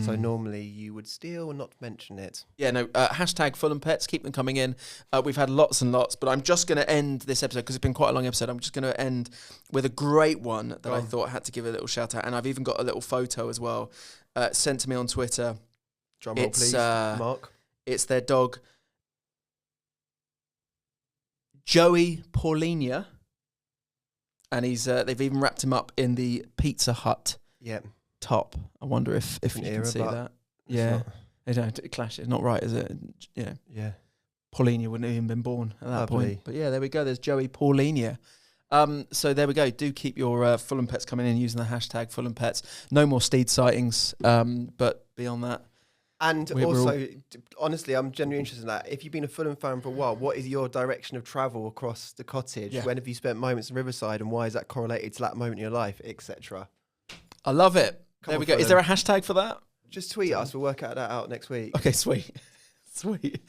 So normally you would still not mention it. Yeah, no, hashtag Fulham Pets, keep them coming in. We've had lots and lots, but I'm just going to end this episode, because it's been quite a long episode. I'm just going to end with a great one that I thought I had to give a little shout out. And I've even got a little photo as well, sent to me on Twitter. Drum roll, please, Mark. It's their dog, Joey Paulinia. And they've even wrapped him up in the Pizza Hut. Yeah. Top. I wonder if you can see that. Yeah, they don't clash. It's not right, is it? Yeah. Paulinia wouldn't have even been born at that point. But yeah, there we go. There's Joey Paulinia. So there we go. Do keep your Fulham Pets coming in using the hashtag Fulham Pets. No more Steed sightings. But beyond that, and also, honestly, I'm genuinely interested in that. If you've been a Fulham fan for a while, what is your direction of travel across the cottage? Yeah. When have you spent moments in Riverside, and why is that correlated to that moment in your life, etc.? I love it. There we go. Is there a hashtag for that? Just tweet us. We'll work that out next week. Okay, sweet. Sweet.